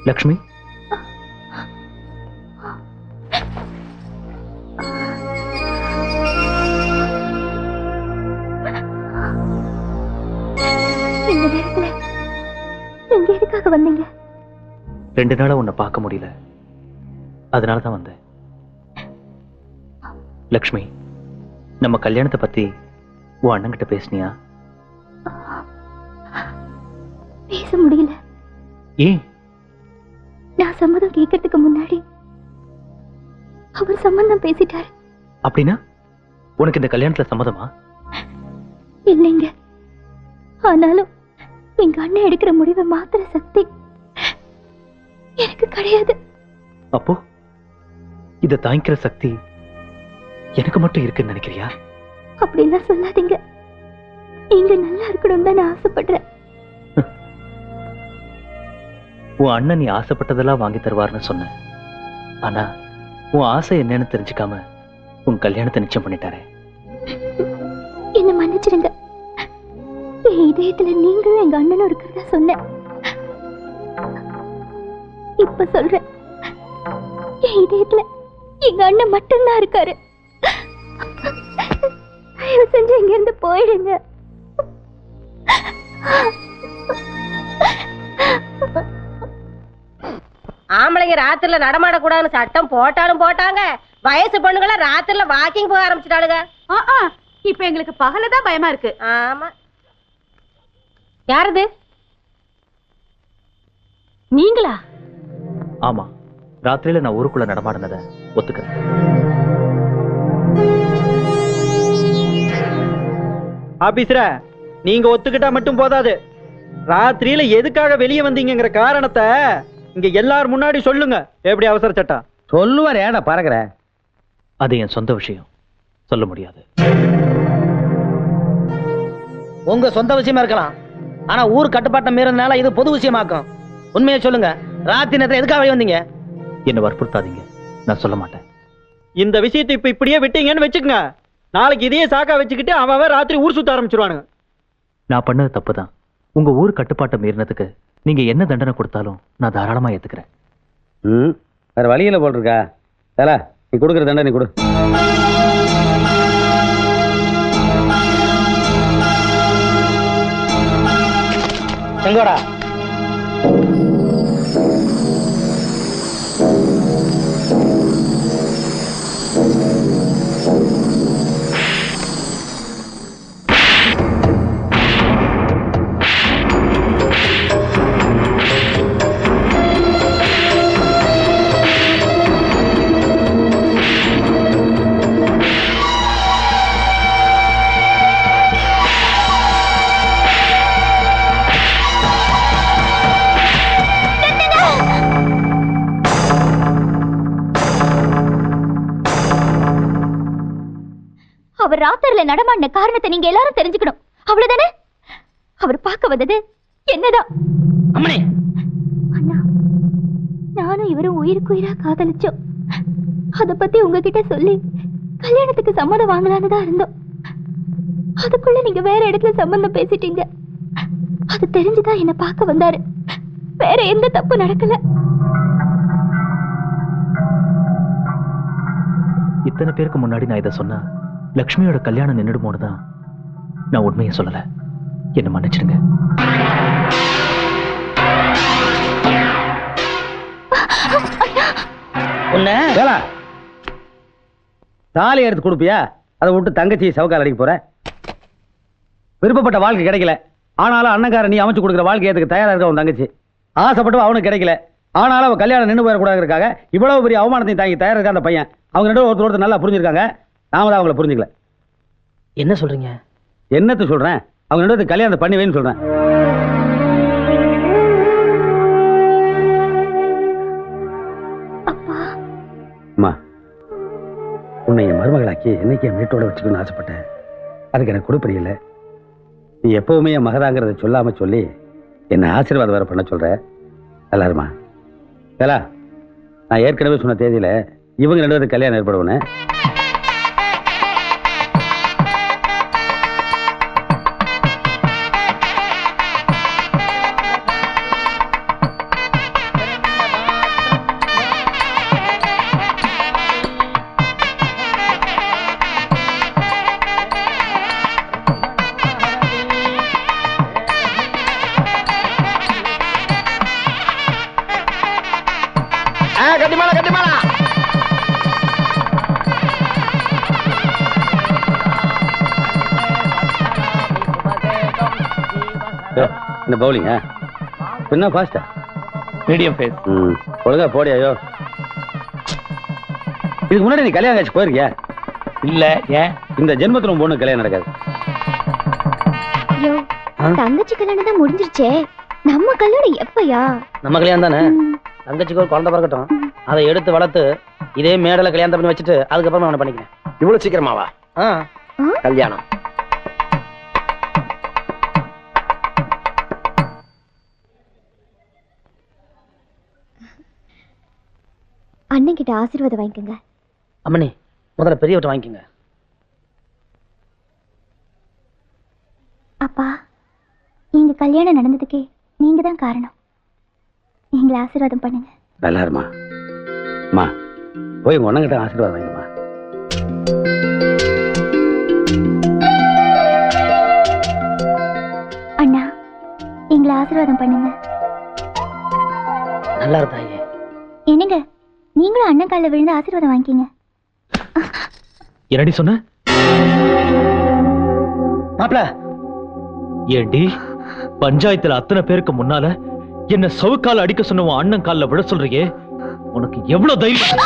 லக்ஷ்மி, இந்த நேரத்துல நீங்க எதுக்காக வந்தீங்க? 2 நாளா உன்னை பார்க்க முடியல, அதனாலதான் வந்தேன். லக்ஷ்மி, நம்ம கல்யாணத்தை பத்தி உன் அண்ணன்கிட்ட பேசினியா? பேச முடியல. ஏன்? நான் சம்மதம் கேட்கறதுக்கு முன்னாடி அவர் சம்மந்தம் பேசிட்டாரு. அப்படின்னா உனக்கு இந்த கல்யாணத்துல சம்மதமா? இல்லைங்க, ஆனாலும் எங்க அண்ணன் எடுக்கிற முடிவை மாத்திர சக்தி எனக்கு கிடையாது. அப்போ இதை தாங்கிக்கிற சக்தி எனக்கு மட்டும் இருக்குன்னு நினைக்கிறியா? அப்படின்னா சொல்லாதீங்க. நீங்க நல்லா இருக்கணும் தான் நான் ஆசைப்படுறேன். உன் அண்ணன் நீ ஆசைப்பட்டதெல்லாம் வாங்கி தருவார்னு சொன்ன, ஆனா உன் ஆசை என்னன்னு தெரிஞ்சுக்காம உன் கல்யாணத்தை நிச்சயம் பண்ணிட்டாரே. என்ன மன்னிச்சிடுங்க. என் இதயத்துல நீங்களும் எங்க அண்ணனும் இருக்கிறதா சொன்னேன். இப்ப சொல்றேன், என் இதயத்துல எங்க அண்ணன் மட்டும்தான் இருக்காரு. தயவு செஞ்சு இங்க இருந்து போயிடுங்க. ஆம்பளைங்க ராத்திரில நடமாடக்கூடாதுன்னு சட்டம் போட்டாலும் போட்டாங்க. வயசு பொண்ணுங்கள ராத்திரில வாக்கிங் போக ஆரம்பிச்சுட்டாளுங்க. இப்ப எங்களுக்கு பகலதான் பயமா இருக்கு. ஆமா. யாரது? நீங்களா? ஆமா, ராத்திரியில நான் ஊருக்குள்ள நடமாடினத ஒத்துக்கிறேன். ஆபீசர, நீங்க ஒத்துக்கிட்டா மட்டும் போதாது. ராத்திரியில எதுக்காக வெளியே வந்தீங்கங்கிற காரணத்தை இங்க எல்லாரும் முன்னாடி சொல்லுங்க. எப்படி அவசர சட்டம்? சொல்லுவார். ஏடா பறக்குற? அது என் சொந்த விஷயம், சொல்ல முடியாது. உங்க சொந்த விஷயமா இருக்கலாம், ஆனா ஊர் கட்டுப்பாட்டை மீறதுனால இது பொது விஷயமாக்கும். உண்மையை சொல்லுங்க. ராத்திரி நேரத்துல எதுக்காக வெளியே வந்தீங்க? என்ன வற்புறுத்தாதீங்க, நான் சொல்ல மாட்டேன். இந்த விஷயத்தை இப்ப இப்படியே விட்டீங்கன்னு வச்சுக்கோங்க, நாளைக்கு இதையே சாக்கா வச்சுக்கிட்டு அவன் ராத்திரி ஊர் சுத்த ஆரம்பிச்சிருவானுங்க. நான் பண்ணது தப்புதான். உங்க ஊர் கட்டுப்பாட்டை மீறினதுக்கு நீங்க என்ன தண்டனை கொடுத்தாலும் நான் தாராளமா ஏத்துக்கிறேன். வேற வழியில போட்டிருக்கா? நீ கொடுக்குற தண்டனை கொடு. செங்கோடா, அவர் ராத்திரில நடமாடின காரணத்தை நீங்க எல்லாரும் தெரிஞ்சுக்கணும், அவ்வளவுதானே? அவர் பார்க்க வந்தது என்னதான்? அம்மனே, அண்ணா, நானும் இவரும் உயிருக்குயிரா காதலிச்சோம். அத பத்தி உங்ககிட்ட சொல்லி கல்யாணத்துக்கு சம்மதம் வாங்கலான்னு தான் இருந்தோம். அதுக்குள்ள நீங்க வேற இடத்துல சம்பந்தம் பேசிட்டீங்க. அது தெரிஞ்சுதான் என்ன பார்க்க வந்தாரு. வேற எந்த தப்பு நடக்கல. இத்தனை பேருக்கு முன்னாடி நான் இதை சொன்னா லக்ஷ்மியோட கல்யாணம் நின்றுடுமோன்னு தான் நான் உண்மையை சொல்லல. என்ன மன்னிச்சிடுங்க. தாலி எடுத்து கொடுப்பியா? அதை விட்டு தங்கச்சி சவுக்கால் அடிக்க போற? விருப்பப்பட்ட வாழ்க்கை கிடைக்கல, ஆனாலும் அண்ணங்கார நீ அமைச்சு கொடுக்குற வாழ்க்கை ஏத்துக்கு தயாரா இருக்க உன் தங்கச்சி. ஆசைப்பட்டு அவனுக்கு கிடைக்கல, ஆனாலும் அவன் கல்யாணம் நின்று போயிடக்கூடாதுக்காக இவ்வளவு பெரிய அவமானத்தையும் தாங்கி தயாரா இருக்க அந்த பையன். அவங்க ரெண்டு ஒருத்தர் நல்லா புரிஞ்சிருக்காங்க, நாம தான் அவங்கள புரிஞ்சுக்கல. என்ன சொல்றீங்க? என்னத்த சொல்றேன், அவங்க ரெண்டு கல்யாணத்தை பண்ணி வைன்னு சொல்றேன். அம்மா, உன்னை என் மருமகளாக்கி என்னைக்கு என் வீட்டோட வச்சுக்கணும்னு ஆசைப்பட்டேன். அதுக்கு எனக்கு கொடுப்படி இல்லை. நீ எப்பவுமே என் மகதாங்கிறத சொல்லாம சொல்லி என்ன ஆசீர்வாதம் வேற பண்ண சொல்ற. எல்லாருமா வேலா, நான் ஏற்கனவே சொன்ன தேதியில இவங்க ரெண்டு பேருக்கு கல்யாணம் ஏற்படுவேன்னு. இந்த பவுலிங்கா என்ன ஃபாஸ்டா? Medium face. ஒழுங்கா போடி. ஐயோ, இதுக்கு முன்னாடி நீ கல்யாணம் ஆச்சு போயிருக்கியா? இல்ல. ஏன்? இந்த ஜென்மத்துல உன் பொண்ணு கல்யாணம் நடக்காது. ஐயோ, தங்கச்சி கல்யாணம் தான் முடிஞ்சிருச்சே, நம்ம கல்யாணம் எப்பயா? நம்ம கல்யாணம் தானே. தங்கச்சிக்கு ஒரு குழந்தை பிறக்கட்டும், அதை எடுத்து வளர்த்து இதே மேடல கல்யாணம் பண்ணி வச்சுட்டு அதுக்கப்புறம் அவனை பண்ணிக்கிறேன். இவ்வளவு சீக்கிரமாவா கல்யாணம்? அண்ணன் கிட்ட ஆசீர்வாதம் வாங்கிக்கோங்க. அம்மனி, முதல்ல பெரியவட்ட வாங்கிக்கோங்க. அப்பா, எங்க கல்யாணம் நடந்ததுக்கே நீங்க தான் காரணம். எங்களை ஆசீர்வாதம் பண்ணுங்க. நல்லா இருமா. அம்மா, போய் உங்க அண்ணங்கிட்ட ஆசீர்வாதம் வாங்கிக்கம்மா. அண்ணா, எங்களை ஆசீர்வாதம் பண்ணுங்க. நல்லா இருந்தாயே. என்னங்க, நீங்களும் அண்ணன் காலில் விழுந்து ஆசீர்வாதம் வாங்கிக்கீங்க. என்னடி சொன்ன? மாப்பிள, ஏண்டி பஞ்சாயத்துல அத்தனை பேருக்கு முன்னால என்ன சவுக்கால அடிக்க சொன்ன உன் அண்ணன் கால்ல விழ சொல்றியே, உனக்கு எவ்வளவு தைரியம்?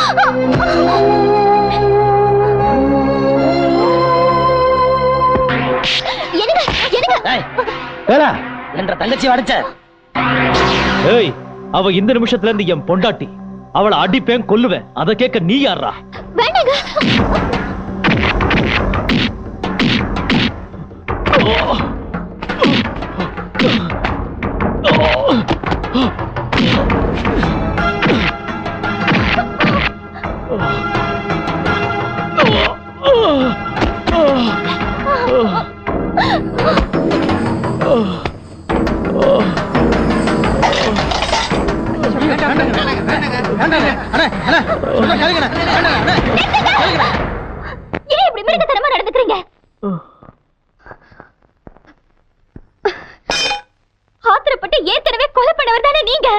என்ற தங்கச்சி அடிச்ச. ஏய், அவ இந்த நிமிஷத்துல இருந்து என் பொண்டாட்டி. அவளை அடிப்பேன், கொல்லுவேன். அதை கேட்க நீ யாரா? வேண்டாங்க. ஏன் இப்படி மிருகத்தனமா நடந்துக்கிறீங்க? ஆத்திரப்பட்டு ஏற்கனவே கொலை பண்ணவர் தானே நீங்க?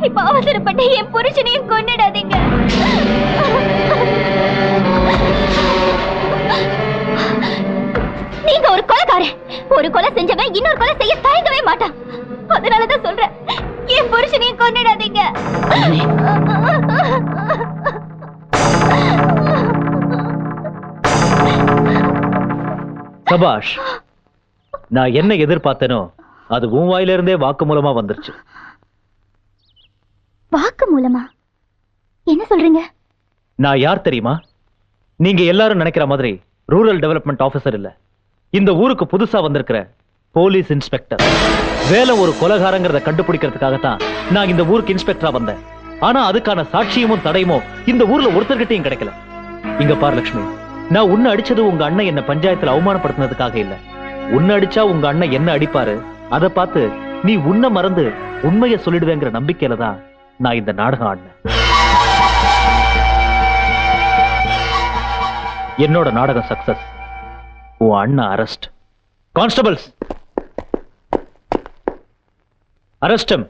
இப்ப அவசரப்பட்டு என் புருஷனையும் கொன்னிடாதீங்க. நீங்க ஒரு கொலைக்காரன். ஒரு கொலை செஞ்சவன் இன்னொரு கொலை செய்ய தயங்கவே மாட்டான். அதனாலதான் சொல்றேன், என் புருஷனையும் கொன்னிடாதீங்க. சபாஷ். நான் என்ன எதிர்பார்த்தேனோ அது உன் வாயில இருந்தே வாக்கு மூலமா வந்துருச்சு. வாக்கு மூலமா? என்ன சொல்றீங்க? நான் யார் தெரியுமா? நீங்க எல்லாரும் நினைக்கிற மாதிரி ரூரல் டெவலப்மெண்ட் ஆபீசர் இல்ல. இந்த ஊருக்கு புதுசா வந்திருக்கிற போலீஸ் இன்ஸ்பெக்டர். வேலை ஒரு கொலைகாரங்கிறத கண்டுபிடிக்கிறதுக்காகத்தான் நான் இந்த ஊருக்கு இன்ஸ்பெக்டரா வந்தேன். ஆனா அதுக்கான சாட்சியமும் தடையுமோ இந்த ஊர்ல ஒருத்தர்கிட்டையும் கிடைக்கல. இங்க பார் லட்சுமி, நான் உன்னை அடிச்சது உங்க அண்ணன் என்ன பஞ்சாயத்துல அவமானப்படுத்தினதுக்காக இல்ல. உன்னை அடிச்சா உங்க அண்ணன் என்ன அடிப்பாரு, அதை பார்த்து நீ உன்னை மறந்து உண்மையை சொல்லிடுவேங்கிற நம்பிக்கையில தான் நான் இந்த நாடகம் ஆடினேன். என்னோட நாடகம் சக்சஸ். உன் அண்ணன் அரெஸ்ட். Constables, arrest him.